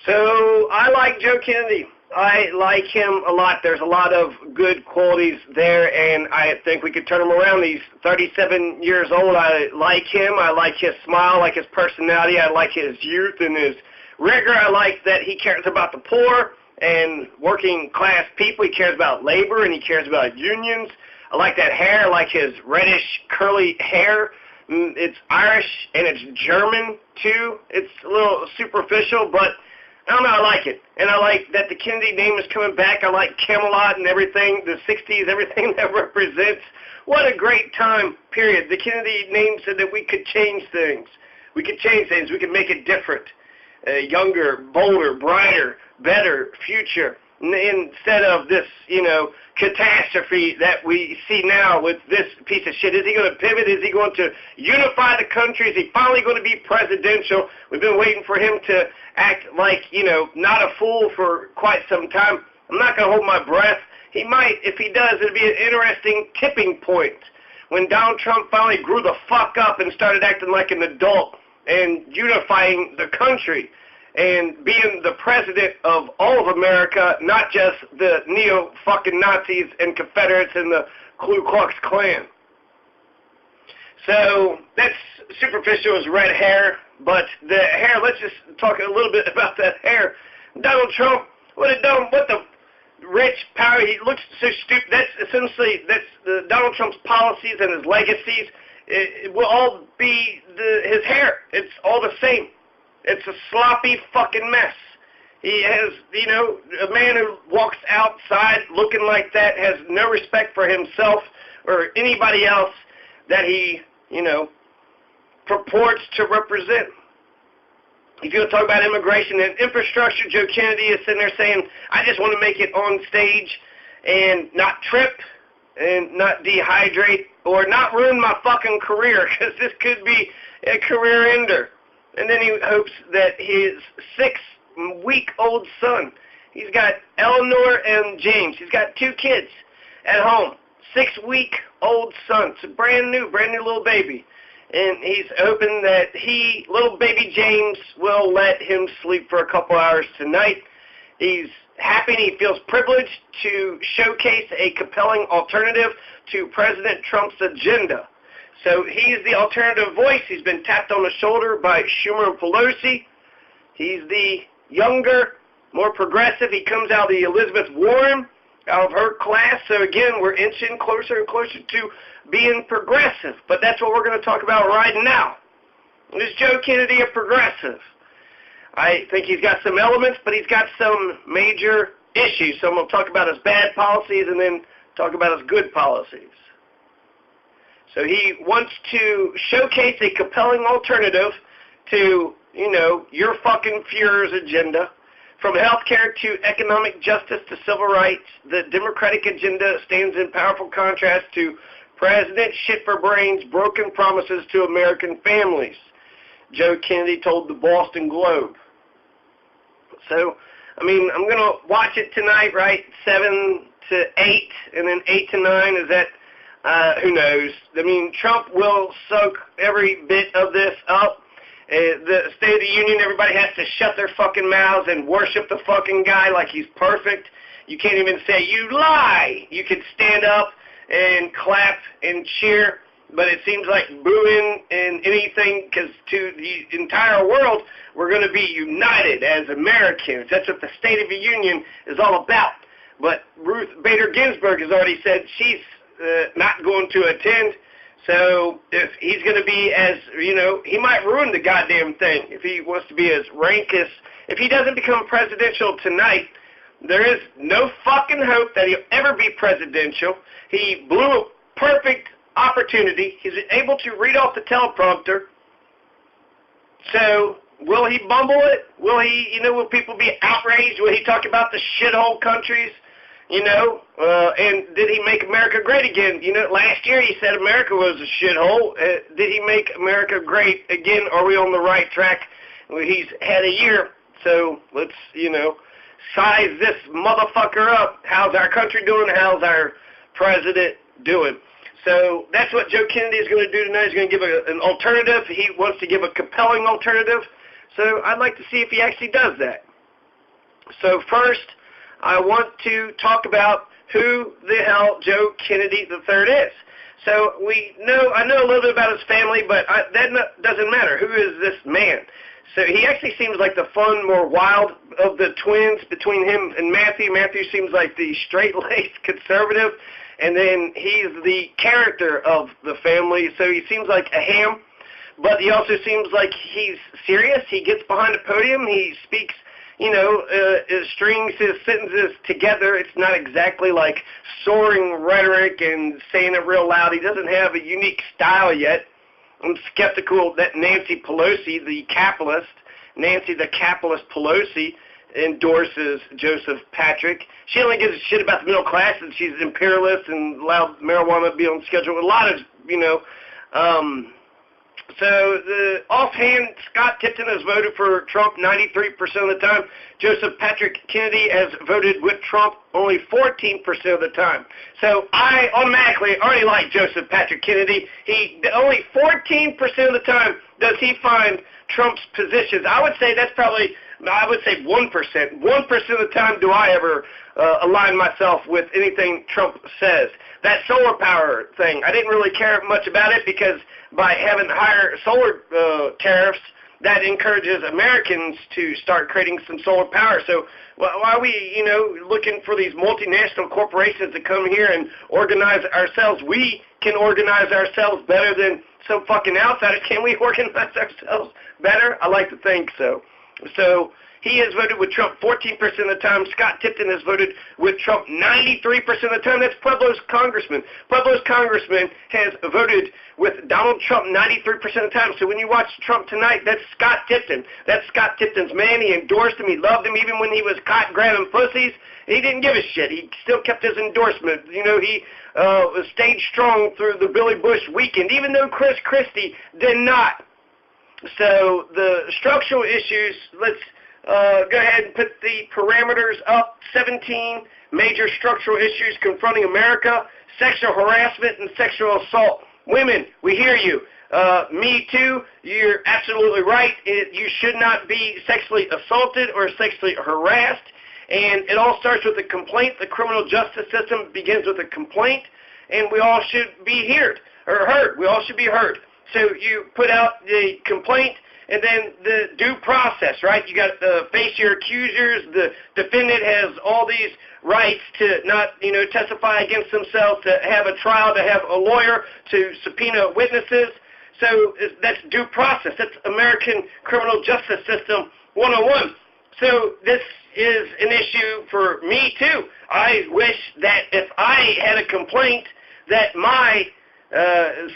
So I like Joe Kennedy. I like him a lot. There's a lot of good qualities there, and I think we could turn him around. He's 37 years old. I like him. I like his smile, I like his personality. I like his youth and his rigor. I like that he cares about the poor and working class people. He cares about labor, and he cares about unions. I like that hair. I like his reddish, curly hair. It's Irish, and it's German, too. It's a little superficial, but I don't know, I like it. And I like that the Kennedy name is coming back. I like Camelot and everything, the 60s, everything that represents. What a great time, period. The Kennedy name said that we could change things. We could change things. We could make it different, younger, bolder, brighter, better future. Instead of this, catastrophe that we see now with this piece of shit. Is he going to pivot? Is he going to unify the country? Is he finally going to be presidential? We've been waiting for him to act like, not a fool for quite some time. I'm not going to hold my breath. He might. If he does, it'll be an interesting tipping point when Donald Trump finally grew the fuck up and started acting like an adult and unifying the country and being the president of all of America, not just the neo-fucking-Nazis and Confederates and the Ku Klux Klan. So that's superficial as red hair, but the hair, let's just talk a little bit about that hair. Donald Trump, what the rich power, he looks so stupid. That's essentially, Donald Trump's policies and his legacies. It will all be his hair. It's all the same. It's a sloppy fucking mess. He has, a man who walks outside looking like that has no respect for himself or anybody else that he, purports to represent. If you want to talk about immigration and infrastructure, Joe Kennedy is sitting there saying, I just want to make it on stage and not trip and not dehydrate or not ruin my fucking career, because this could be a career ender. And then he hopes that his 6-week-old son, he's got Eleanor and James, he's got 2 kids at home, 6-week-old son. It's a brand new little baby. And he's hoping that little baby James, will let him sleep for a couple hours tonight. He's happy and he feels privileged to showcase a compelling alternative to President Trump's agenda. So he's the alternative voice. He's been tapped on the shoulder by Schumer and Pelosi. He's the younger, more progressive. He comes out of the Elizabeth Warren, out of her class. So again, we're inching closer and closer to being progressive. But that's what we're going to talk about right now. Is Joe Kennedy a progressive? I think he's got some elements, but he's got some major issues. So I'm going to talk about his bad policies and then talk about his good policies. So he wants to showcase a compelling alternative to, your fucking Fuhrer's agenda. From healthcare to economic justice to civil rights, the Democratic agenda stands in powerful contrast to President shit-for-brains broken promises to American families, Joe Kennedy told the Boston Globe. So, I'm going to watch it tonight, right, 7 to 8, and then 8 to 9, is that... who knows? Trump will soak every bit of this up. The State of the Union, everybody has to shut their fucking mouths and worship the fucking guy like he's perfect. You can't even say, you lie. You could stand up and clap and cheer, but it seems like booing and anything, because to the entire world, we're going to be united as Americans. That's what the State of the Union is all about. But Ruth Bader Ginsburg has already said she's not going to attend. So if he's going to be as, he might ruin the goddamn thing if he wants to be as rank as, if he doesn't become presidential tonight, there is no fucking hope that he'll ever be presidential. He blew a perfect opportunity. He's able to read off the teleprompter. So will he bumble it? Will he, will people be outraged? Will he talk about the shithole countries? And did he make America great again? Last year he said America was a shithole. Did he make America great again? Are we on the right track? Well, he's had a year, so let's, size this motherfucker up. How's our country doing? How's our president doing? So that's what Joe Kennedy is going to do tonight. He's going to give an alternative. He wants to give a compelling alternative. So I'd like to see if he actually does that. So first, I want to talk about who the hell Joe Kennedy III is. So I know a little bit about his family, but that doesn't matter. Who is this man? So he actually seems like the fun, more wild of the twins between him and Matthew. Matthew seems like the straight-laced conservative, and then he's the character of the family. So he seems like a ham, but he also seems like he's serious. He gets behind the podium. He speaks, strings his sentences together. It's not exactly like soaring rhetoric and saying it real loud. He doesn't have a unique style yet. I'm skeptical that Nancy Pelosi, the capitalist Pelosi, endorses Joseph Patrick. She only gives a shit about the middle class, and she's an imperialist and allowed marijuana to be on schedule. A lot of, So the offhand, Scott Tipton has voted for Trump 93% of the time. Joseph Patrick Kennedy has voted with Trump only 14% of the time. So I automatically already like Joseph Patrick Kennedy. Only 14% of the time does he find Trump's positions. I would say 1%. 1% of the time do I ever align myself with anything Trump says. That solar power thing, I didn't really care much about it because by having higher solar tariffs, that encourages Americans to start creating some solar power. So why are we, looking for these multinational corporations to come here and organize ourselves? We can organize ourselves better than some fucking outsiders. Can we organize ourselves better? I like to think so. So he has voted with Trump 14% of the time. Scott Tipton has voted with Trump 93% of the time. That's Pueblo's congressman. Pueblo's congressman has voted with Donald Trump 93% of the time. So when you watch Trump tonight, that's Scott Tipton. That's Scott Tipton's man. He endorsed him. He loved him even when he was caught grabbing pussies. He didn't give a shit. He still kept his endorsement. He stayed strong through the Billy Bush weekend, even though Chris Christie did not. So the structural issues, let's go ahead and put the parameters up. 17 major structural issues confronting America: sexual harassment and sexual assault. Women, we hear you. Me too. You're absolutely right. You should not be sexually assaulted or sexually harassed. And it all starts with a complaint. The criminal justice system begins with a complaint, and we all should be heard. We all should be heard. So you put out the complaint, and then the due process, right? You got to face your accusers. The defendant has all these rights to not, testify against themselves, to have a trial, to have a lawyer, to subpoena witnesses. So that's due process. That's American criminal justice system 101. So this is an issue for me, too. I wish that if I had a complaint that my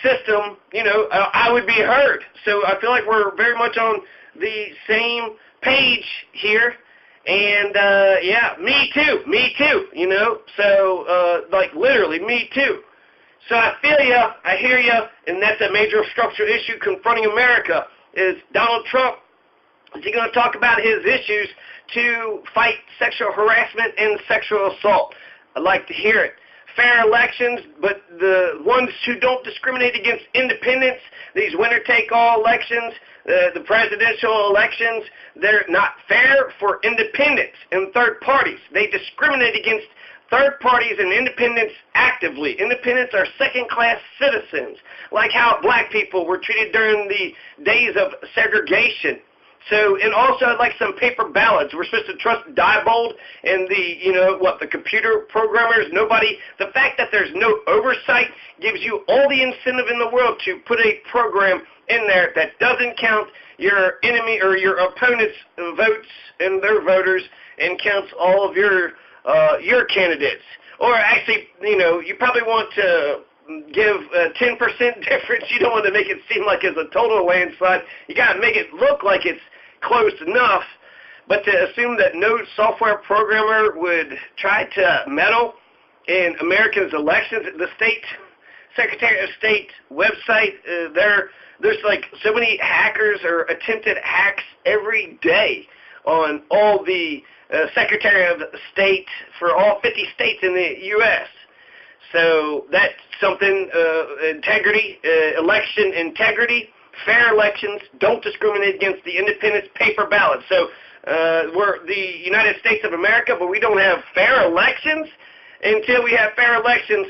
system, I would be heard. So I feel like we're very much on the same page here. And, me too, So, literally, me too. So I feel you, I hear you, and that's a major structural issue confronting America. Is Donald Trump, is he going to talk about his issues to fight sexual harassment and sexual assault? I'd like to hear it. Fair elections, but the ones who don't discriminate against independents, these winner-take-all elections, the presidential elections, they're not fair for independents and third parties. They discriminate against third parties and independents actively. Independents are second-class citizens, like how black people were treated during the days of segregation. So, and also I'd like some paper ballots. We're supposed to trust Diebold and the computer programmers. The fact that there's no oversight gives you all the incentive in the world to put a program in there that doesn't count your enemy or your opponent's votes and their voters and counts all of your candidates. Or actually, you probably want to give a 10% difference. You don't want to make it seem like it's a total landslide. You got to make it look like it's close enough, but to assume that no software programmer would try to meddle in Americans' elections, the state Secretary of State website, there's like so many hackers or attempted hacks every day on all the Secretary of State for all 50 states in the U.S. So that's something, integrity, election integrity, fair elections, don't discriminate against the independents, paper ballots. So we're the United States of America, but we don't have fair elections. Until we have fair elections,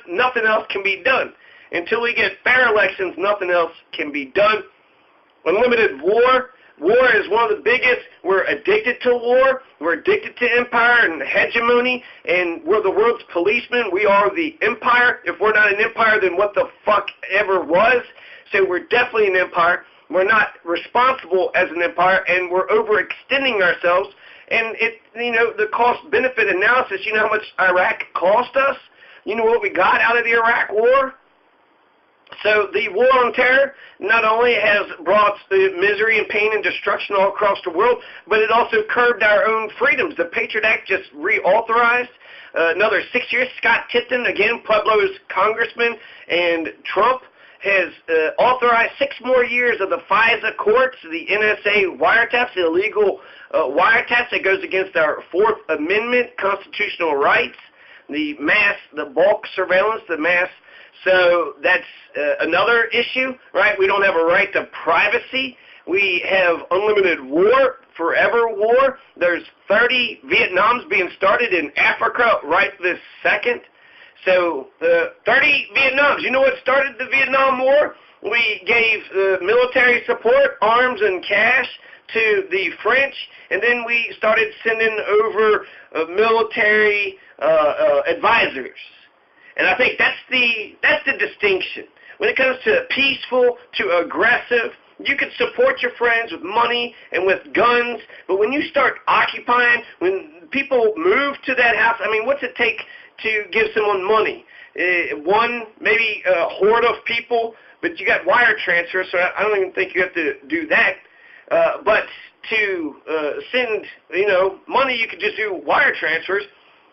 nothing else can be done. Until we get fair elections, nothing else can be done. Unlimited war. War is one of the biggest. We're addicted to war. We're addicted to empire and hegemony, and we're the world's policemen. We are the empire. If we're not an empire, then what the fuck ever was? So we're definitely an empire. We're not responsible as an empire, and we're overextending ourselves. And the cost-benefit analysis, you know how much Iraq cost us? You know what we got out of the Iraq war? So the war on terror not only has brought misery and pain and destruction all across the world, but it also curbed our own freedoms. The Patriot Act just reauthorized another 6 years. Scott Tipton, again, Pueblo's congressman, and Trump has authorized 6 more years of the FISA courts, the NSA wiretaps, the illegal wiretaps that goes against our Fourth Amendment constitutional rights, the bulk surveillance, the mass. So that's another issue, right? We don't have a right to privacy. We have unlimited war, forever war. There's 30 Vietnams being started in Africa right this second. So 30 Vietnams. You know what started the Vietnam War? We gave military support, arms and cash to the French, and then we started sending over military advisors. And I think that's the distinction. When it comes to peaceful to aggressive, you can support your friends with money and with guns, but when you start occupying, when people move to that house, I mean, what's it take to give someone money? Maybe a horde of people, but you got wire transfers, so I don't even think you have to do that. But to send, money, you could just do wire transfers.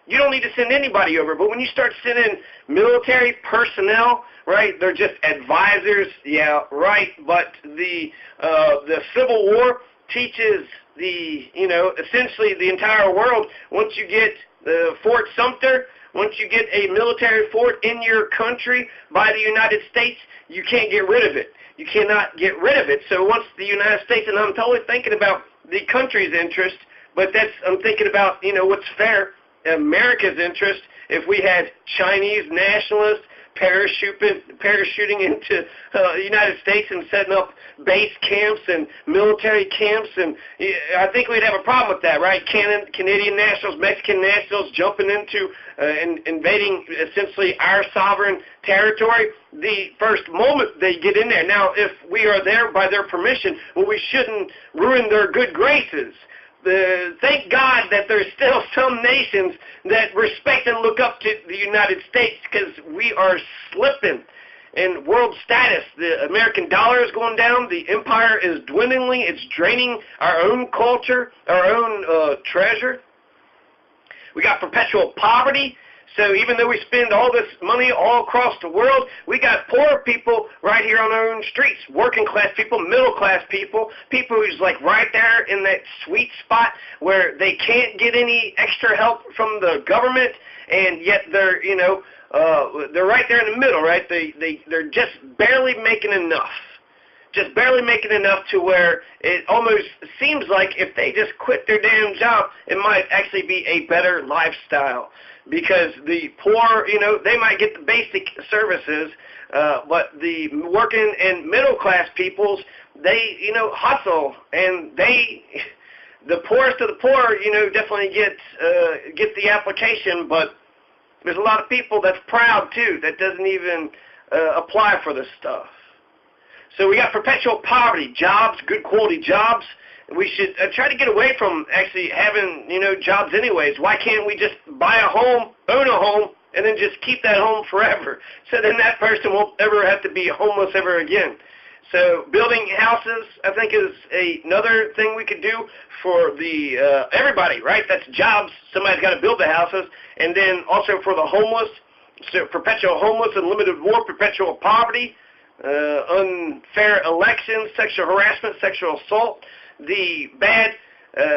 You don't need to send anybody over. But when you start sending military personnel, right, they're just advisors, yeah, right. But the Civil War teaches essentially the entire world, once you get Fort Sumter, once you get a military fort in your country by the United States, you can't get rid of it. You cannot get rid of it. So once the United States, and I'm totally thinking about the country's interest, but I'm thinking about, what's fair, America's interest. If we had Chinese nationalists parachuting into the United States and setting up base camps and military camps, and I think we'd have a problem with that, right? Canadian nationals, Mexican nationals jumping into invading essentially our sovereign territory the first moment they get in there. Now, if we are there by their permission, well, we shouldn't ruin their good graces. Thank God that there's still some nations that respect and look up to the United States, because we are slipping in world status. The American dollar is going down. The empire is dwindling. It's draining our own culture, our own treasure. We got perpetual poverty. So even though we spend all this money all across the world, we got poor people right here on our own streets, working class people, middle class people, people who's like right there in that sweet spot where they can't get any extra help from the government, and yet they're they're right there in the middle, right? They're just barely making enough. Just barely making enough to where it almost seems like if they just quit their damn job, it might actually be a better lifestyle. Because the poor, they might get the basic services, but the working and middle class peoples, they, hustle, and the poorest of the poor, definitely get the application, but there's a lot of people that's proud too, that doesn't even apply for this stuff. So we got perpetual poverty, jobs, good quality jobs. We should try to get away from actually having, jobs anyways. Why can't we just buy a home, own a home, and then just keep that home forever? So then that person won't ever have to be homeless ever again. So building houses, I think, is another thing we could do for the everybody, right? That's jobs. Somebody's got to build the houses. And then also for the homeless, so perpetual homeless, unlimited war, perpetual poverty, unfair elections, sexual harassment, sexual assault, the bad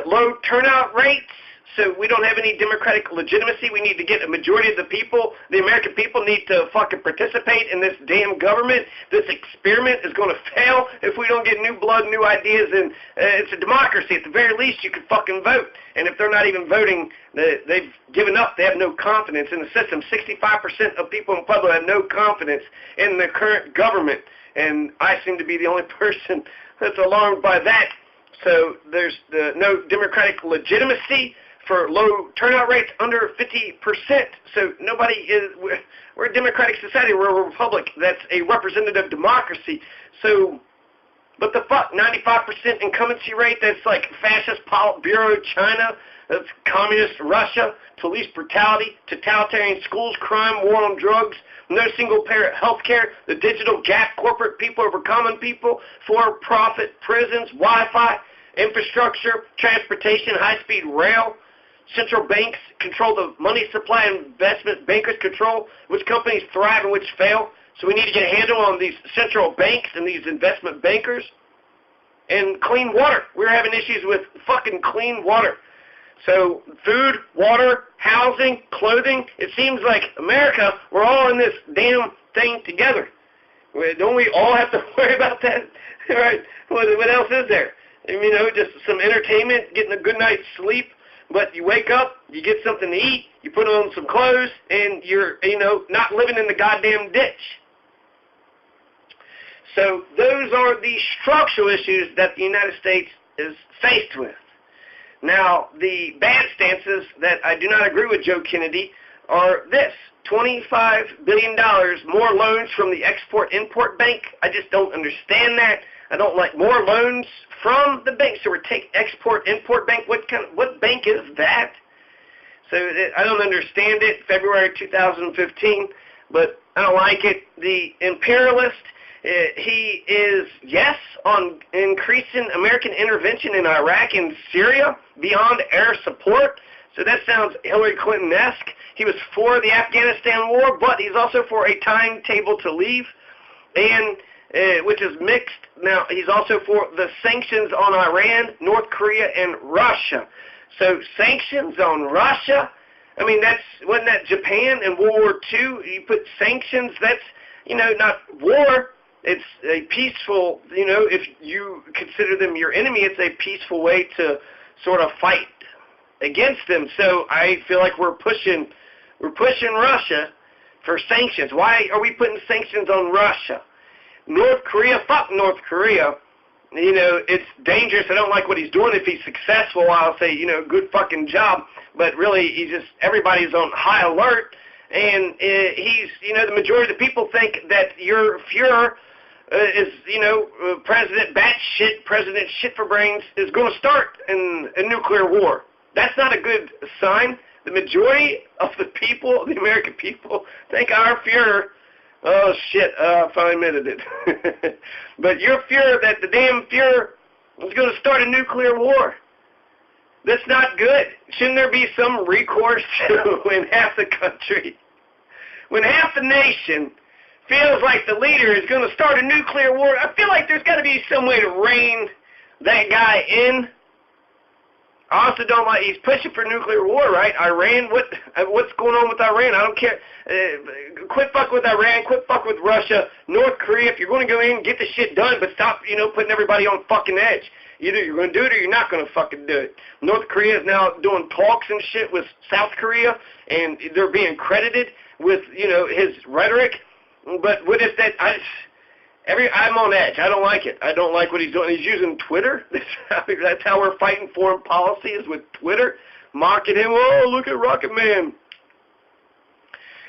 low turnout rates, so we don't have any democratic legitimacy. We need to get a majority of the people, the American people, need to fucking participate in this damn government. This experiment is going to fail if we don't get new blood, new ideas, and it's a democracy. At the very least, you can fucking vote. And if they're not even voting, they've given up. They have no confidence in the system. 65% of people in Pueblo have no confidence in the current government, and I seem to be the only person that's alarmed by that. So there's no democratic legitimacy for low turnout rates under 50%. So nobody is, we're a democratic society. We're a republic. That's a representative democracy. So, but the fuck, 95% incumbency rate, that's like fascist Politburo China, that's communist Russia, police brutality, totalitarian schools, crime, war on drugs, no single-payer health care, the digital gap, corporate people over common people, for-profit prisons, Wi-Fi, infrastructure, transportation, high-speed rail. Central banks control the money supply, investment bankers control which companies thrive and which fail. So we need to get a handle on these central banks and these investment bankers. And clean water. We're having issues with fucking clean water. So food, water, housing, clothing. It seems like America, we're all in this damn thing together. Don't we all have to worry about that? Right? What else is there? You know, just some entertainment, getting a good night's sleep. But you wake up, you get something to eat, you put on some clothes, and you're, you know, not living in the goddamn ditch. So those are the structural issues that the United States is faced with. Now, the bad stances that I do not agree with Joe Kennedy are this: $25 billion more loans from the Export-Import Bank. I just don't understand that. I don't like more loans from the bank. So we're taking Export-Import Bank. What bank is that? So I don't understand it. February 2015, but I don't like it. The imperialist, he is, yes, on increasing American intervention in Iraq and Syria beyond air support. So that sounds Hillary Clinton-esque. He was for the Afghanistan war, but he's also for a timetable to leave, and which is mixed. Now, he's also for the sanctions on Iran, North Korea, and Russia. So sanctions on Russia, I mean, wasn't that Japan in World War II? You put sanctions, that's, you know, not war. It's a peaceful, you know, if you consider them your enemy, it's a peaceful way to sort of fight against them. So I feel like we're pushing Russia for sanctions. Why are we putting sanctions on Russia? North Korea, fuck North Korea. You know, it's dangerous. I don't like what he's doing. If he's successful, I'll say, you know, good fucking job. But really, everybody's on high alert. And he's, you know, the majority of the people think that your Fuhrer is, you know, President shit for brains, is going to start a nuclear war. That's not a good sign. The majority of the people, the American people, think our Fuhrer, oh shit, I finally admitted it. But your Fuhrer, that the damn Fuhrer is going to start a nuclear war. That's not good. Shouldn't there be some recourse when half the country, when half the nation feels like the leader is going to start a nuclear war? I feel like there's got to be some way to rein that guy in. I also don't like, he's pushing for nuclear war, right? Iran, what's going on with Iran? I don't care. Quit fuck with Iran, quit fuck with Russia. North Korea, if you're going to go in, get the shit done, but stop, you know, putting everybody on fucking edge. Either you're going to do it or you're not going to fucking do it. North Korea is now doing talks and shit with South Korea, and they're being credited with, you know, his rhetoric. But what is that? I'm on edge. I don't like it. I don't like what he's doing. He's using Twitter. That's how we're fighting foreign policy, is with Twitter. Mocking him. Oh, look at Rocket Man.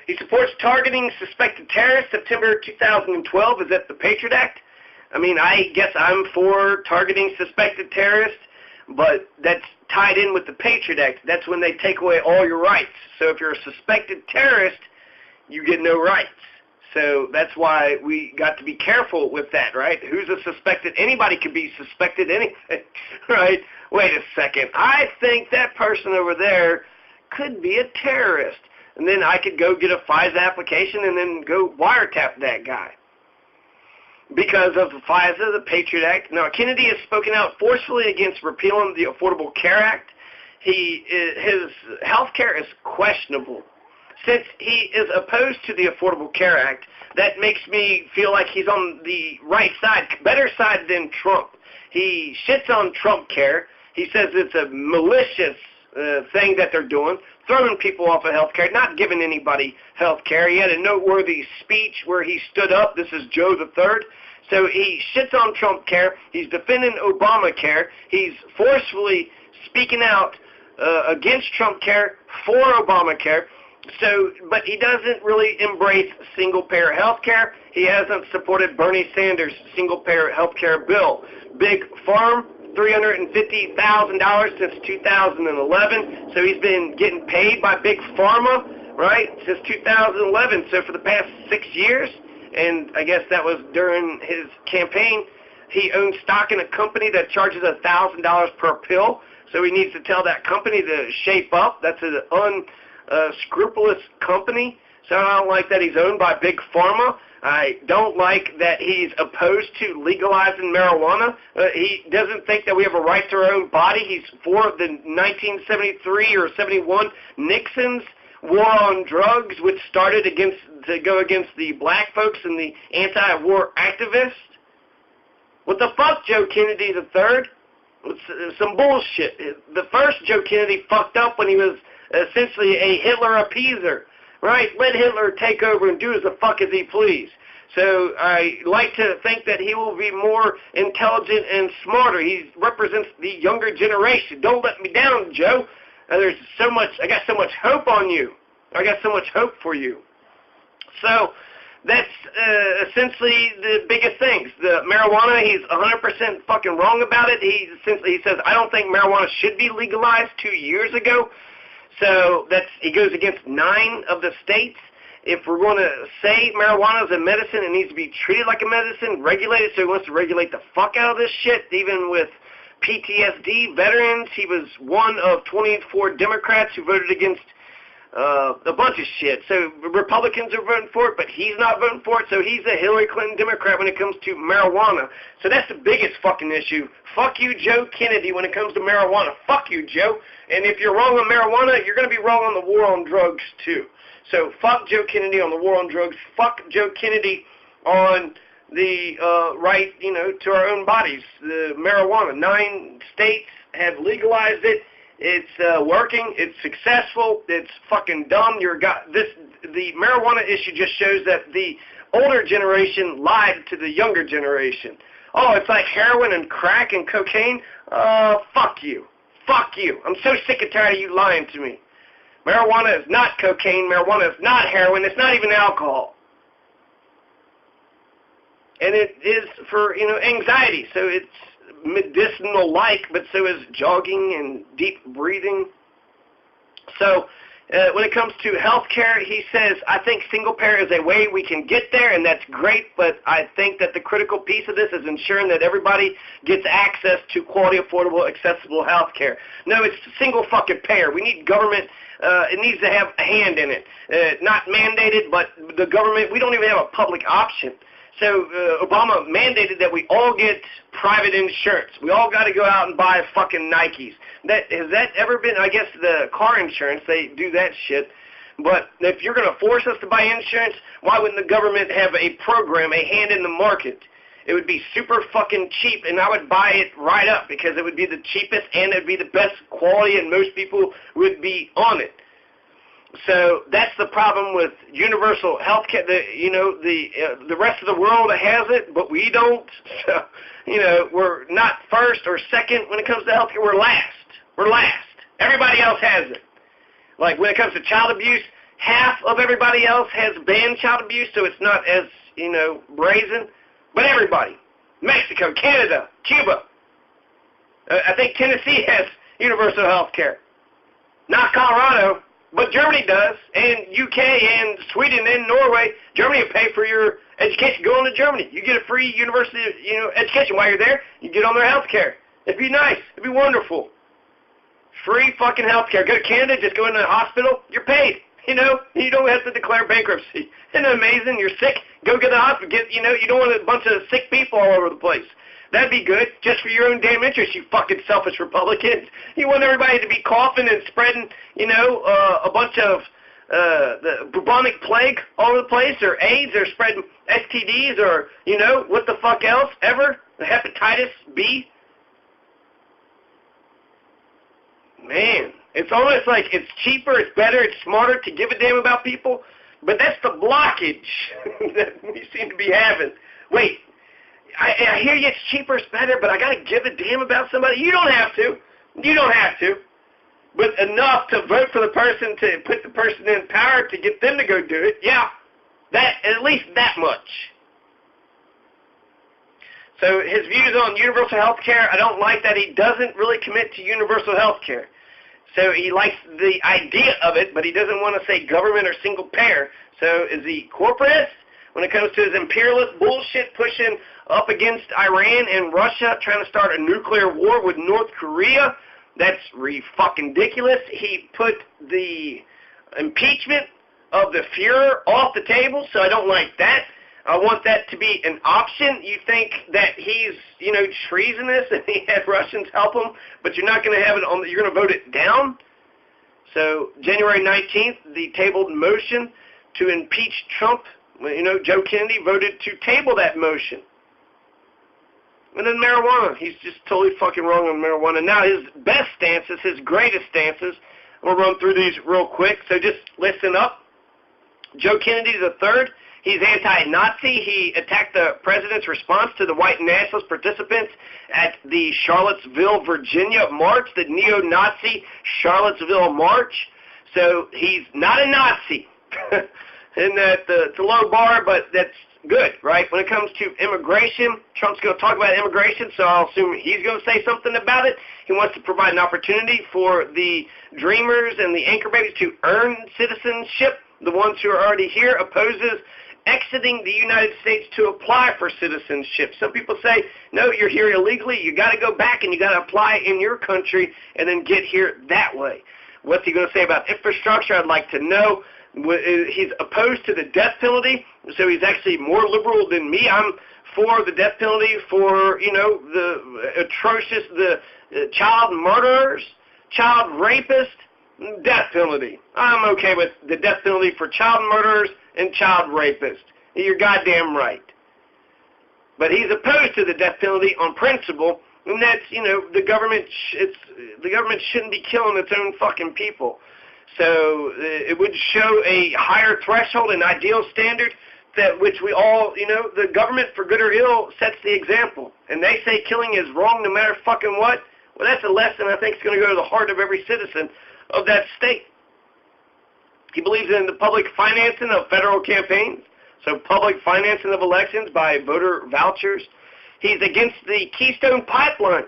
He supports targeting suspected terrorists. September 2012 is that the Patriot Act. I mean, I guess I'm for targeting suspected terrorists, but that's tied in with the Patriot Act. That's when they take away all your rights. So if you're a suspected terrorist, you get no rights. So that's why we got to be careful with that, right? Who's a suspected? Anybody could be suspected anything, right? Wait a second. I think that person over there could be a terrorist. And then I could go get a FISA application and then go wiretap that guy. Because of the FISA, the Patriot Act. Now, Kennedy has spoken out forcefully against repealing the Affordable Care Act. his health care is questionable. Since he is opposed to the Affordable Care Act, that makes me feel like he's on the right side, better side than Trump. He shits on Trump care. He says it's a malicious thing that they're doing, throwing people off of health care, not giving anybody health care. He had a noteworthy speech where he stood up. This is Joe the Third. So he shits on Trump care. He's defending Obamacare. He's forcefully speaking out against Trump care for Obamacare. So, but he doesn't really embrace single-payer health care. He hasn't supported Bernie Sanders' single-payer health care bill. Big Farm, $350,000 since 2011. So he's been getting paid by Big Pharma, right, since 2011. So for the past 6 years, and I guess that was during his campaign, he owns stock in a company that charges $1,000 per pill. So he needs to tell that company to shape up. That's an unscrupulous company. So I don't like that he's owned by Big Pharma. I don't like that he's opposed to legalizing marijuana. He doesn't think that we have a right to our own body. He's for the 1973 or 71 Nixon's war on drugs, which started to go against the black folks and the anti-war activists. What the fuck, Joe Kennedy III? It's some bullshit. The first Joe Kennedy fucked up when he was essentially a Hitler appeaser, right? Let Hitler take over and do as the fuck as he please. So I like to think that he will be more intelligent and smarter. He represents the younger generation. Don't let me down, Joe. There's so much. I got so much hope on you. I got so much hope for you. So that's essentially the biggest things. The marijuana, he's 100% fucking wrong about it. He says, I don't think marijuana should be legalized 2 years ago. So he goes against 9 of the states. If we're going to say marijuana is a medicine, it needs to be treated like a medicine, regulated. So he wants to regulate the fuck out of this shit, even with PTSD veterans. He was one of 24 Democrats who voted against a bunch of shit. So Republicans are voting for it, but he's not voting for it. So he's a Hillary Clinton Democrat when it comes to marijuana. So that's the biggest fucking issue. Fuck you, Joe Kennedy, when it comes to marijuana. Fuck you, Joe. And if you're wrong on marijuana, you're going to be wrong on the war on drugs, too. So fuck Joe Kennedy on the war on drugs. Fuck Joe Kennedy on the right, to our own bodies. The marijuana. 9 states have legalized it. It's working. It's successful. It's fucking dumb. The marijuana issue just shows that the older generation lied to the younger generation. Oh, it's like heroin and crack and cocaine? Fuck you. Fuck you. I'm so sick and tired of you lying to me. Marijuana is not cocaine. Marijuana is not heroin. It's not even alcohol. And it is for, anxiety. So it's medicinal-like, but so is jogging and deep breathing. So when it comes to health care, he says, I think single-payer is a way we can get there, and that's great, but I think that the critical piece of this is ensuring that everybody gets access to quality, affordable, accessible health care. No, it's single fucking payer. We need government. It needs to have a hand in it. Not mandated, but the government, we don't even have a public option. So Obama mandated that we all get private insurance. We all got to go out and buy fucking Nikes. Has that ever been, I guess the car insurance, they do that shit. But if you're going to force us to buy insurance, why wouldn't the government have a program, a hand in the market? It would be super fucking cheap, and I would buy it right up because it would be the cheapest and it would be the best quality, and most people would be on it. So that's the problem with universal health care. The rest of the world has it, but we don't. So, we're not first or second when it comes to health care. We're last. We're last. Everybody else has it. Like when it comes to child abuse, half of everybody else has banned child abuse, so it's not as, brazen. But everybody. Mexico, Canada, Cuba. I think Tennessee has universal health care. Not Colorado. But Germany does, and UK and Sweden and Norway. Germany will pay for your education. Go on to Germany. You get a free university, education while you're there. You get on their health care. It'd be nice. It'd be wonderful. Free fucking health care. Go to Canada, just go into the hospital. You're paid. You don't have to declare bankruptcy. Isn't it amazing? You're sick. Go get the hospital. You don't want a bunch of sick people all over the place. That'd be good, just for your own damn interest, you fucking selfish Republicans. You want everybody to be coughing and spreading, a bunch of the bubonic plague all over the place, or AIDS, or spreading STDs, or, what the fuck else ever, the hepatitis B. Man, it's almost like it's cheaper, it's better, it's smarter to give a damn about people, but that's the blockage that we seem to be having. Wait, I hear you, it's cheaper, it's better, but I got to give a damn about somebody? You don't have to. You don't have to. But enough to vote for the person, to put the person in power, to get them to go do it, yeah, that, at least that much. So his views on universal health care, I don't like that he doesn't really commit to universal health care. So he likes the idea of it, but he doesn't want to say government or single payer. So is he corporatist when it comes to his imperialist bullshit, pushing up against Iran and Russia, trying to start a nuclear war with North Korea? That's fucking ridiculous. He put the impeachment of the Fuhrer off the table, so I don't like that. I want that to be an option. You think that he's, treasonous and he had Russians help him, but you're not going to have it on, you're going to vote it down? So January 19th, the tabled motion to impeach Trump, Joe Kennedy voted to table that motion. And then marijuana. He's just totally fucking wrong on marijuana. Now his best stances, his greatest stances, we'll run through these real quick, so just listen up. Joe Kennedy III, he's anti-Nazi. He attacked the president's response to the white nationalist participants at the Charlottesville, Virginia march, the neo-Nazi Charlottesville March. So he's not a Nazi. And it's a low bar, but that's good, right? When it comes to immigration, Trump's going to talk about immigration, so I'll assume he's going to say something about it. He wants to provide an opportunity for the dreamers and the anchor babies to earn citizenship. The ones who are already here, opposes exiting the United States to apply for citizenship. Some people say, no, you're here illegally. You got to go back and you got to apply in your country and then get here that way. What's he going to say about infrastructure? I'd like to know. He's opposed to the death penalty, so he's actually more liberal than me. I'm for the death penalty for, the atrocious, the child murderers, child rapists, death penalty. I'm okay with the death penalty for child murderers and child rapists. You're goddamn right. But he's opposed to the death penalty on principle, and that's, the government shouldn't be killing its own fucking people. So it would show a higher threshold and ideal standard that which we all, the government, for good or ill, sets the example. And they say killing is wrong no matter fucking what. Well, that's a lesson I think is going to go to the heart of every citizen of that state. He believes in the public financing of federal campaigns, so public financing of elections by voter vouchers. He's against the Keystone Pipeline.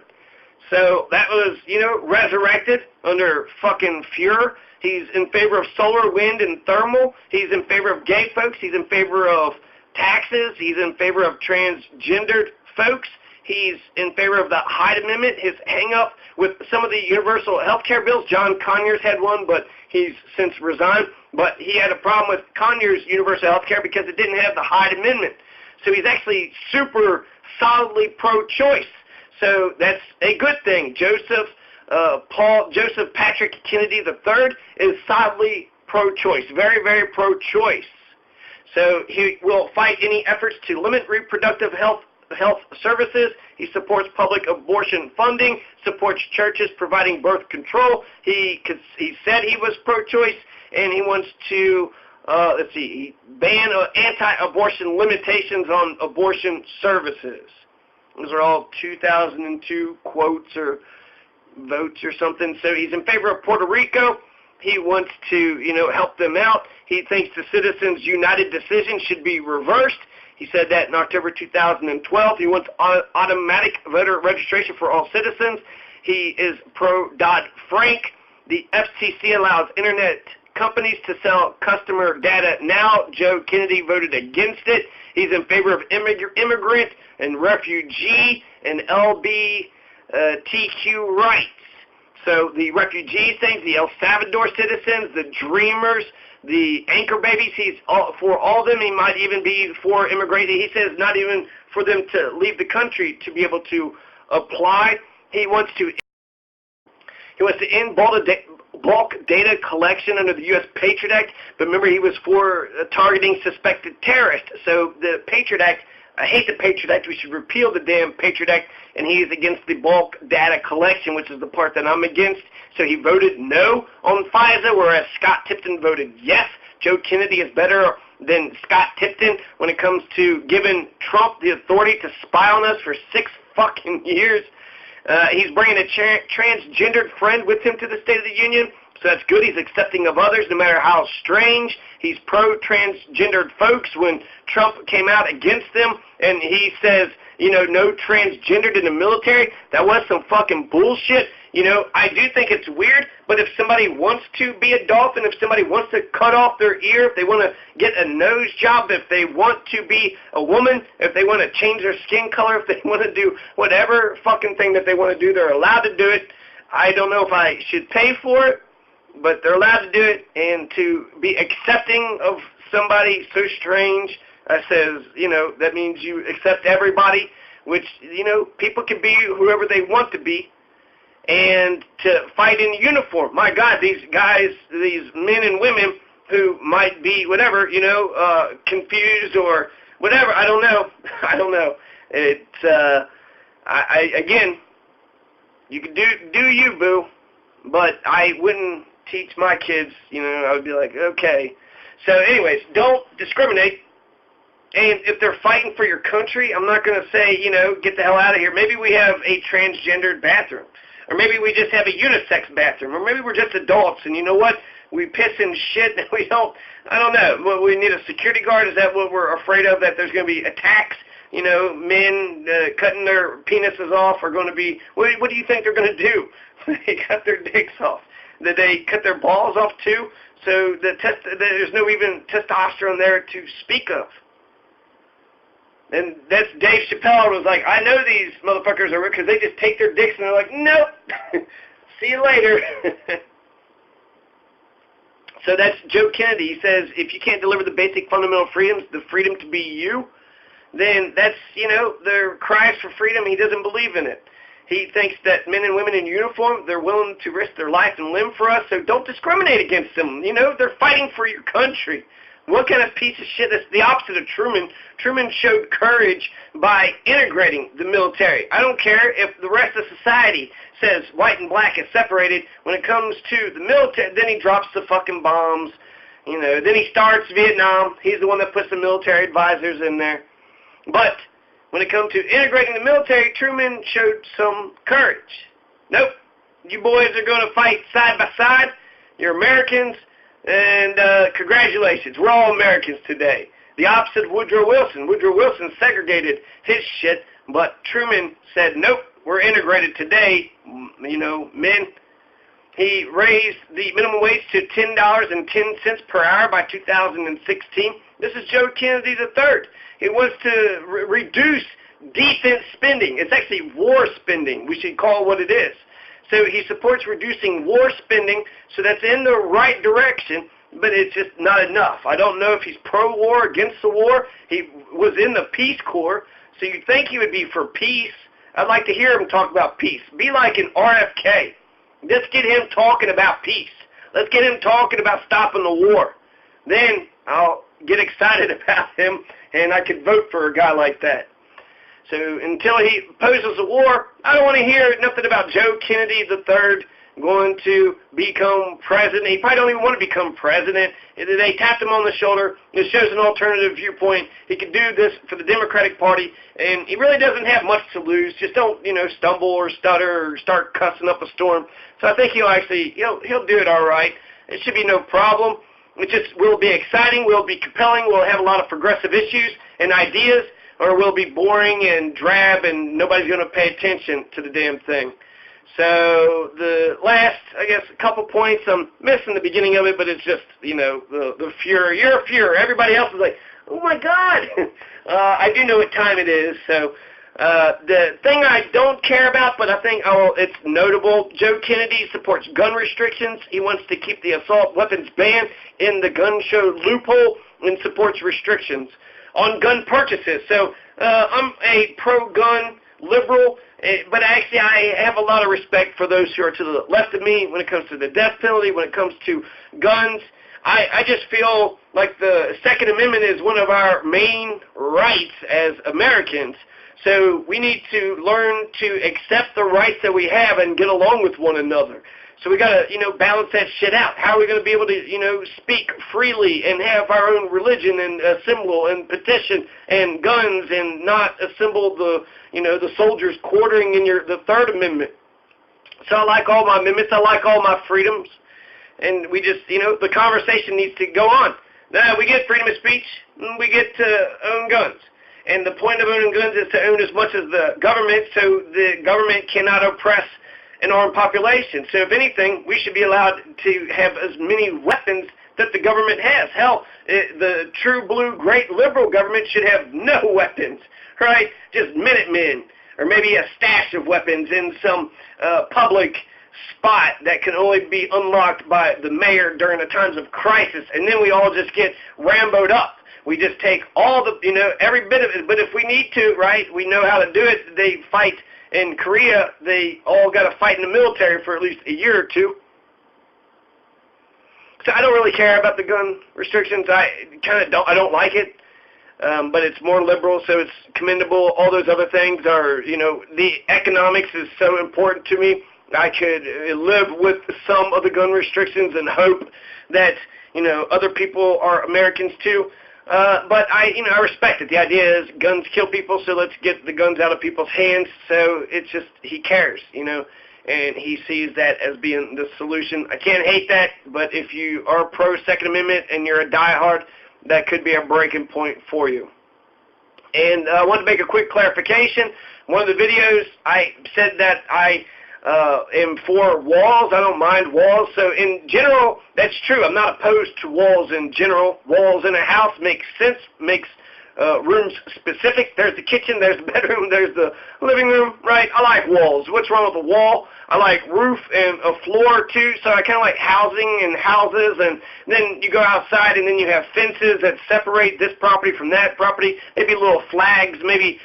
So that was, resurrected under fucking Fuhrer. He's in favor of solar, wind, and thermal. He's in favor of gay folks. He's in favor of taxes. He's in favor of transgendered folks. He's in favor of the Hyde Amendment. His hang-up with some of the universal health care bills. John Conyers had one, but he's since resigned. But he had a problem with Conyers' universal health care because it didn't have the Hyde Amendment. So he's actually super solidly pro-choice. So that's a good thing. Joseph Patrick Kennedy III is solidly pro-choice, very, very pro-choice. So he will fight any efforts to limit reproductive health services. He supports public abortion funding, supports churches providing birth control. He said he was pro-choice, and he wants to, ban anti-abortion limitations on abortion services. Those are all 2002 quotes or votes or something. So he's in favor of Puerto Rico. He wants to, help them out. He thinks the Citizens United decision should be reversed. He said that in October 2012. He wants automatic voter registration for all citizens. He is pro-Dodd-Frank. The FCC allows Internet companies to sell customer data now. Joe Kennedy voted against it. He's in favor of immigrant and refugee and LGBTQ rights. So the refugee things, the El Salvador citizens, the dreamers, the anchor babies. He's for all of them. He might even be for immigration. He says not even for them to leave the country to be able to apply. He wants to end bulk data collection under the U.S. Patriot Act. But remember, he was for targeting suspected terrorists. So the Patriot Act, I hate the Patriot Act. We should repeal the damn Patriot Act. And he is against the bulk data collection, which is the part that I'm against. So he voted no on FISA, whereas Scott Tipton voted yes. Joe Kennedy is better than Scott Tipton when it comes to giving Trump the authority to spy on us for 6 fucking years. He's bringing a transgendered friend with him to the State of the Union, so that's good. He's accepting of others, no matter how strange. He's pro-transgendered folks when Trump came out against them, and he says, no transgendered in the military. That was some fucking bullshit. I do think it's weird, but if somebody wants to be a dolphin, if somebody wants to cut off their ear, if they want to get a nose job, if they want to be a woman, if they want to change their skin color, if they want to do whatever fucking thing that they want to do, they're allowed to do it. I don't know if I should pay for it, but they're allowed to do it, and to be accepting of somebody so strange says, that means you accept everybody, which, people can be whoever they want to be. And to fight in uniform. My God, these guys, these men and women who might be whatever, confused or whatever. I don't know. I don't know. It's again, you can do you, boo, but I wouldn't teach my kids. I would be like, okay. So, anyways, don't discriminate. And if they're fighting for your country, I'm not going to say, get the hell out of here. Maybe we have a transgendered bathroom. Or maybe we just have a unisex bathroom. Or maybe we're just adults, and you know what? We piss and shit, and we don't, I don't know. Well, we need a security guard? Is that what we're afraid of, that there's going to be attacks? Men cutting their penises off are going to be, what do you think they're going to do when they cut their dicks off? Did they cut their balls off too? So there's no even testosterone there to speak of. And that's Dave Chappelle was like, I know these motherfuckers are, because they just take their dicks and they're like, nope, see you later. So that's Joe Kennedy. He says, if you can't deliver the basic fundamental freedoms, the freedom to be you, then that's, their cries for freedom. He doesn't believe in it. He thinks that men and women in uniform, they're willing to risk their life and limb for us, so don't discriminate against them. They're fighting for your country. What kind of piece of shit? That's the opposite of Truman. Truman showed courage by integrating the military. I don't care if the rest of society says white and black is separated. When it comes to the military, then he drops the fucking bombs. Then he starts Vietnam. He's the one that puts the military advisors in there. But when it comes to integrating the military, Truman showed some courage. Nope. You boys are going to fight side by side. You're Americans. And congratulations, we're all Americans today. The opposite of Woodrow Wilson. Woodrow Wilson segregated his shit, but Truman said, nope, we're integrated today, men. He raised the minimum wage to $10.10 per hour by 2016. This is Joe Kennedy III. He wants to reduce defense spending. It's actually war spending. We should call it what it is. So he supports reducing war spending, so that's in the right direction, but it's just not enough. I don't know if he's pro-war, against the war. He was in the Peace Corps, so you'd think he would be for peace. I'd like to hear him talk about peace. Be like an RFK. Let's get him talking about peace. Let's get him talking about stopping the war. Then I'll get excited about him, and I could vote for a guy like that. So until he opposes a war, I don't want to hear nothing about Joe Kennedy III going to become president. He probably don't even want to become president. They tapped him on the shoulder. It shows an alternative viewpoint. He could do this for the Democratic Party, and he really doesn't have much to lose. Just don't, stumble or stutter or start cussing up a storm. So I think he'll do it all right. It should be no problem. It just will be exciting, will be compelling, we'll have a lot of progressive issues and ideas, or will be boring and drab and nobody's going to pay attention to the damn thing. So the last, couple points, I'm missing the beginning of it, but it's just, the Fuhrer. You're a Fuhrer. Everybody else is like, oh, my God. I do know what time it is, so The thing I don't care about, but I think, it's notable, Joe Kennedy supports gun restrictions. He wants to keep the assault weapons ban in the gun show loophole and supports restrictions on gun purchases. So I'm a pro-gun liberal, but actually I have a lot of respect for those who are to the left of me when it comes to the death penalty, when it comes to guns. I just feel like the Second Amendment is one of our main rights as Americans. So we need to learn to accept the rights that we have and get along with one another. So we got to, balance that shit out. How are we going to be able to, speak freely and have our own religion and assemble and petition and guns and not assemble the soldiers quartering in the Third Amendment? So I like all my amendments. I like all my freedoms. And we just, the conversation needs to go on. Now, we get freedom of speech, and we get to own guns. And the point of owning guns is to own as much as the government, so the government cannot oppress an armed population. So if anything, we should be allowed to have as many weapons that the government has. Hell, the true blue great liberal government should have no weapons, right? Just Minutemen, or maybe a stash of weapons in some public spot that can only be unlocked by the mayor during the times of crisis, and then we all just get Rambo'd up. We just take all the, every bit of it. But if we need to, right, we know how to do it. They fight in Korea. They all got to fight in the military for at least a year or two. So I don't really care about the gun restrictions. I don't like it. But it's more liberal, so it's commendable. All those other things are, the economics is so important to me. I could live with some of the gun restrictions and hope that, other people are Americans too. But I respect it. The idea is guns kill people, so let's get the guns out of people's hands. So it's just, he cares, and he sees that as being the solution. I can't hate that, but if you are pro-Second Amendment and you're a diehard, that could be a breaking point for you. And I want to make a quick clarification. One of the videos, I said that I am for walls. I don't mind walls. So in general, that's true. I'm not opposed to walls in general. Walls in a house makes sense, makes rooms specific. There's the kitchen, there's the bedroom, there's the living room, right? I like walls. What's wrong with a wall? I like roof and a floor too, so I kind of like housing and houses, and then you go outside and then you have fences that separate this property from that property, maybe little flags, maybe,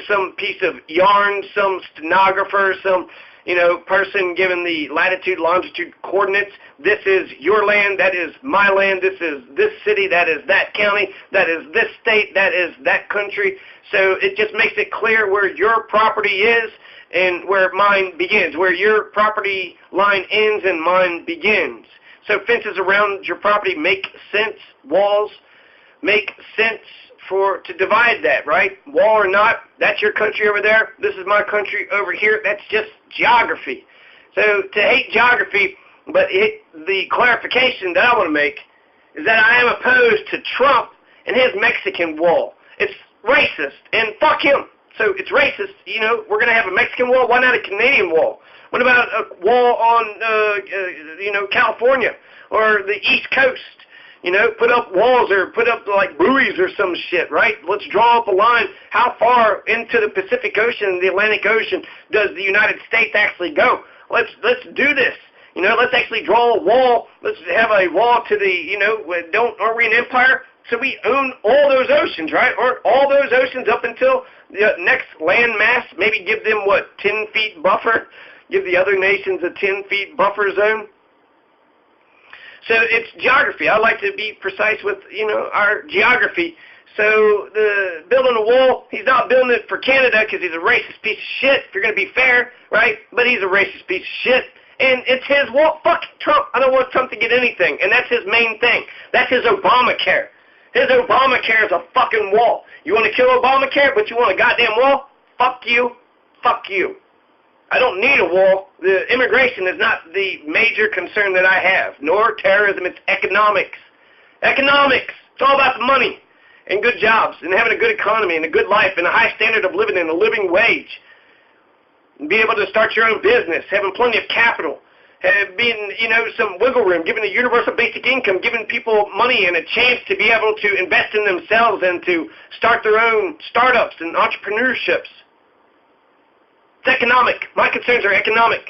some piece of yarn, some stenographer, some person given the latitude, longitude coordinates. This is your land, that is my land, this is this city, that is that county, that is this state, that is that country. So it just makes it clear where your property is and where mine begins, where your property line ends and mine begins. So fences around your property make sense. Walls make sense to divide that, right? Wall or not, that's your country over there. This is my country over here. That's just geography. So to hate geography, but the clarification that I want to make is that I am opposed to Trump and his Mexican wall. It's racist, and fuck him. So it's racist. We're going to have a Mexican wall. Why not a Canadian wall? What about a wall on, California or the East Coast? Put up walls or put up like buoys or some shit, right? Let's draw up a line. How far into the Pacific Ocean, the Atlantic Ocean, does the United States actually go? Let's do this. Let's actually draw a wall. Let's have a wall to the, aren't we an empire? So we own all those oceans, right? Aren't all those oceans up until the next land mass? Maybe give them, 10 feet buffer? Give the other nations a 10 feet buffer zone? So it's geography. I like to be precise with, our geography. So the building a wall, he's not building it for Canada because he's a racist piece of shit, if you're going to be fair, right? But he's a racist piece of shit. And it's his wall. Fuck Trump. I don't want Trump to get anything. And that's his main thing. That's his Obamacare. His Obamacare is a fucking wall. You want to kill Obamacare, but you want a goddamn wall? Fuck you. Fuck you. I don't need a wall. The immigration is not the major concern that I have, nor terrorism. It's economics. Economics. It's all about the money and good jobs and having a good economy and a good life and a high standard of living and a living wage. And be able to start your own business, having plenty of capital, being, some wiggle room, giving a universal basic income, giving people money and a chance to be able to invest in themselves and to start their own startups and entrepreneurships. It's economic. My concerns are economic.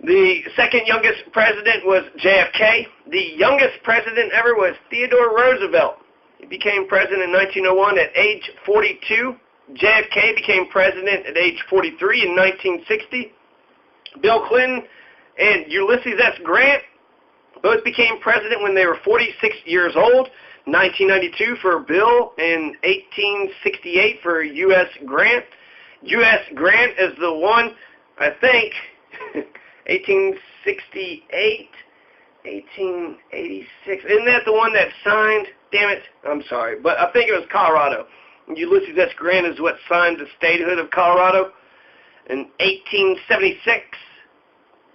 The second youngest president was JFK. The youngest president ever was Theodore Roosevelt. He became president in 1901 at age 42. JFK became president at age 43 in 1960. Bill Clinton and Ulysses S. Grant both became president when they were 46 years old. 1992 for Bill and 1868 for U.S. Grant. U.S. Grant is the one, I think, 1868, 1886. Isn't that the one that signed? Damn it, I'm sorry. But I think it was Colorado. Ulysses S. Grant is what signed the statehood of Colorado in 1876.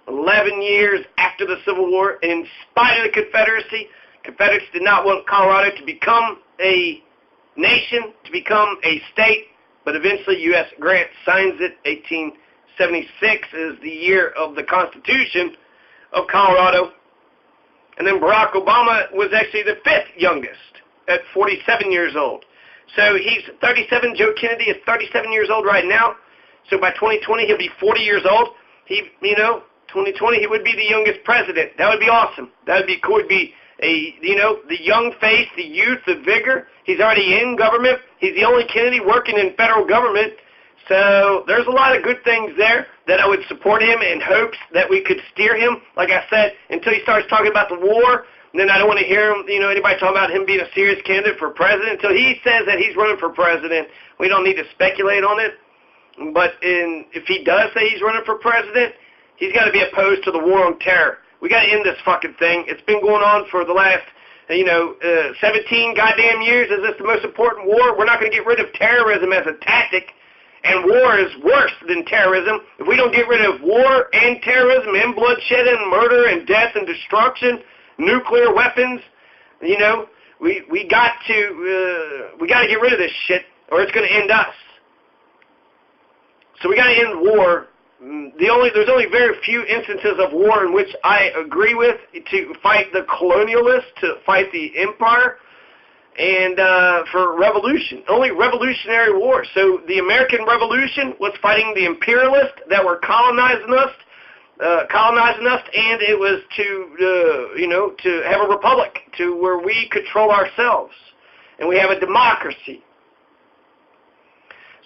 11 years after the Civil War. In spite of the Confederacy, Confederates did not want Colorado to become a nation, to become a state, but eventually U.S. Grant signs it. 1876 is the year of the Constitution of Colorado. And then Barack Obama was actually the fifth youngest at 47 years old. So he's 37. Joe Kennedy is 37 years old right now. So by 2020, he'll be 40 years old. 2020, he would be the youngest president. That would be awesome. That would be cool. It'd be the young face, the youth, the vigor. He's already in government. He's the only Kennedy working in federal government. So there's a lot of good things there that I would support him in hopes that we could steer him. Like I said, until he starts talking about the war, then I don't want to hear him, anybody talking about him being a serious candidate for president. Until he says that he's running for president, we don't need to speculate on it. But if he does say he's running for president, he's got to be opposed to the war on terror. We got to end this fucking thing. It's been going on for the last, 17 goddamn years. Is this the most important war? We're not going to get rid of terrorism as a tactic. And war is worse than terrorism. If we don't get rid of war and terrorism and bloodshed and murder and death and destruction, nuclear weapons, we got to get rid of this shit, or it's going to end us. So we got to end war. There's only very few instances of war in which I agree with, to fight the colonialists, to fight the empire, and for revolution. Only revolutionary war. So the American Revolution was fighting the imperialists that were colonizing us, and it was to have a republic, to where we control ourselves, and we have a democracy.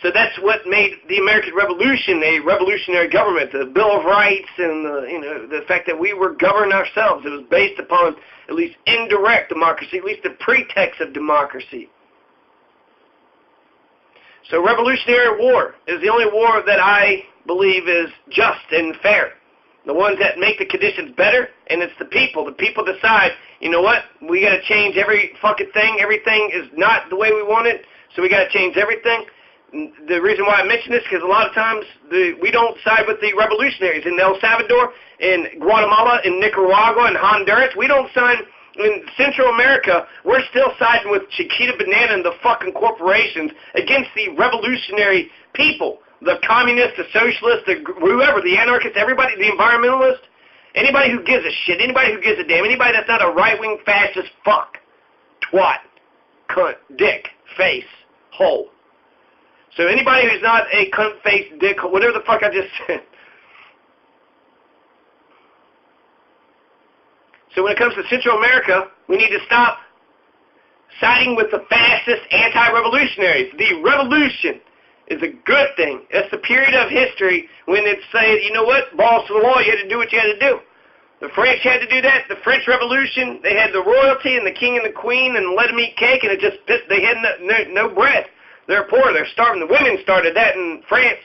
So that's what made the American Revolution a revolutionary government, the Bill of Rights and the fact that we were governing ourselves. It was based upon at least indirect democracy, at least the pretext of democracy. So Revolutionary War is the only war that I believe is just and fair. The ones that make the conditions better, and it's the people. The people decide, you know what, we got to change every fucking thing. Everything is not the way we want it, so we got to change everything. The reason why I mention this is because a lot of times we don't side with the revolutionaries in El Salvador, in Guatemala, in Nicaragua, in Honduras. We don't side in Central America. We're still siding with Chiquita Banana and the fucking corporations against the revolutionary people, the communists, the socialists, whoever, the anarchists, everybody, the environmentalists, anybody who gives a shit, anybody who gives a damn, anybody that's not a right-wing fascist fuck, twat, cunt, dick, face, hole. So anybody who's not a cunt, face, dick, whatever the fuck I just said. So when it comes to Central America, we need to stop siding with the fascist anti-revolutionaries. The revolution is a good thing. That's the period of history when it's saying, you know what, balls to the wall, you had to do what you had to do. The French had to do that. The French Revolution, they had the royalty and the king and the queen and let them eat cake, and they had no bread. They're poor. They're starving. The women started that in France.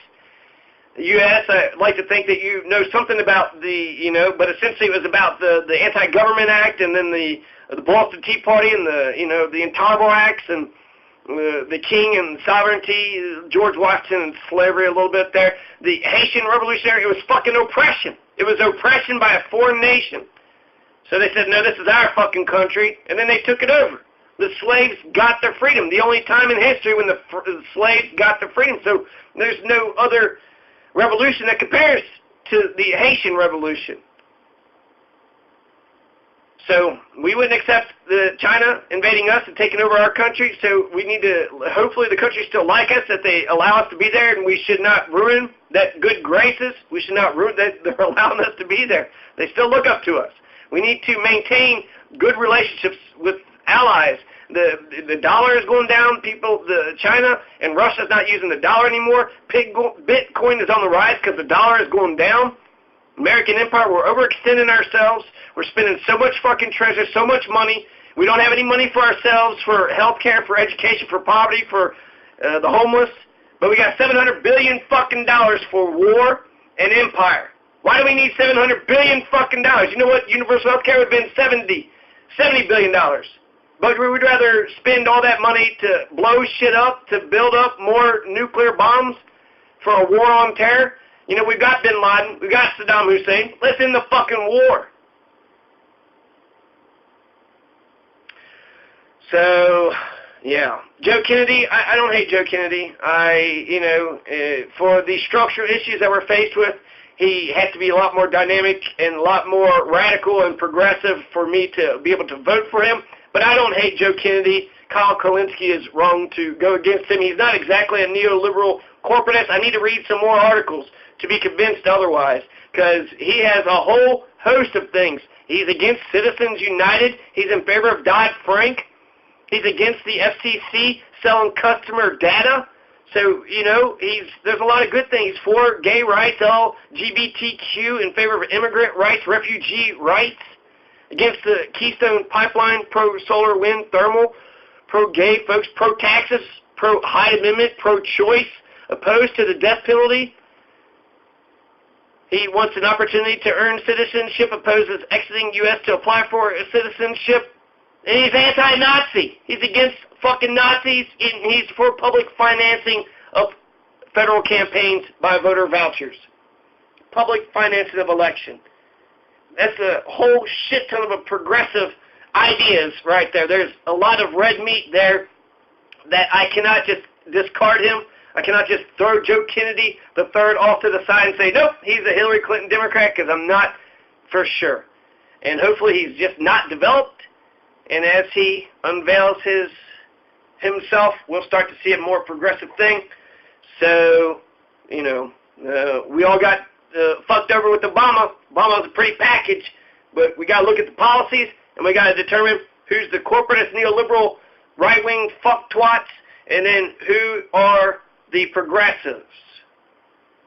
The U.S., I'd like to think that you know something about but essentially it was about the Anti-Government Act, and then the Boston Tea Party, and the Intolerable Acts, and the king and sovereignty, George Washington and slavery a little bit there. The Haitian Revolutionary, it was fucking oppression. It was oppression by a foreign nation. So they said, no, this is our fucking country, and then they took it over. The slaves got their freedom. The only time in history when the slaves got their freedom. So there's no other revolution that compares to the Haitian Revolution. So we wouldn't accept China invading us and taking over our country, so we need to, hopefully the country still like us, that they allow us to be there, and we should not ruin that good graces. We should not ruin that they're allowing us to be there. They still look up to us. We need to maintain good relationships with allies. The dollar is going down. China and Russia's not using the dollar anymore. Bitcoin is on the rise because the dollar is going down. American empire, we're overextending ourselves. We're spending so much fucking treasure, so much money. We don't have any money for ourselves, for health care, for education, for poverty, for the homeless. But we got $700 billion fucking dollars for war and empire. Why do we need $700 billion fucking dollars? You know what? Universal health care would have been $70 billion dollars. But we would rather spend all that money to blow shit up, to build up more nuclear bombs for a war on terror. You know, we've got Bin Laden, we've got Saddam Hussein. Let's end the fucking war. So, yeah. Joe Kennedy, I don't hate Joe Kennedy. For the structural issues that we're faced with, he had to be a lot more dynamic and a lot more radical and progressive for me to be able to vote for him. But I don't hate Joe Kennedy. Kyle Kulinski is wrong to go against him. He's not exactly a neoliberal corporatist. I need to read some more articles to be convinced otherwise, because he has a whole host of things. He's against Citizens United. He's in favor of Dodd-Frank. He's against the FCC selling customer data. So, there's a lot of good things for gay rights, LGBTQ, in favor of immigrant rights, refugee rights, against the Keystone Pipeline, pro-solar, wind, thermal, pro-gay folks, pro-taxes, pro-Hyde Amendment, pro-choice, opposed to the death penalty. He wants an opportunity to earn citizenship, opposes exiting U.S. to apply for a citizenship. And he's anti-Nazi. He's against fucking Nazis, and he's for public financing of federal campaigns by voter vouchers. Public financing of election. That's a whole shit ton of a progressive ideas right there. There's a lot of red meat there that I cannot just discard him. I cannot just throw Joe Kennedy III off to the side and say, nope, he's a Hillary Clinton Democrat, because I'm not for sure. And hopefully he's just not developed. And as he unveils himself, we'll start to see a more progressive thing. So, we all got fucked over with Obama. Obama's a pretty package, but we got to look at the policies, and we got to determine who's the corporatist, neoliberal, right-wing fuck-twats, and then who are the progressives,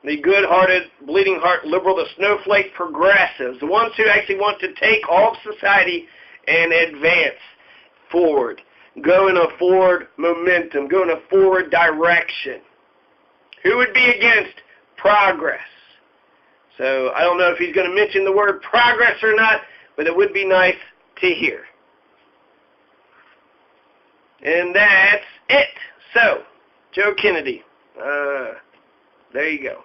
the good-hearted, bleeding-heart liberal, the snowflake progressives, the ones who actually want to take all of society and advance forward, go in a forward momentum, go in a forward direction. Who would be against progress? So I don't know if he's going to mention the word progress or not, but it would be nice to hear. And that's it. So, Joe Kennedy, there you go.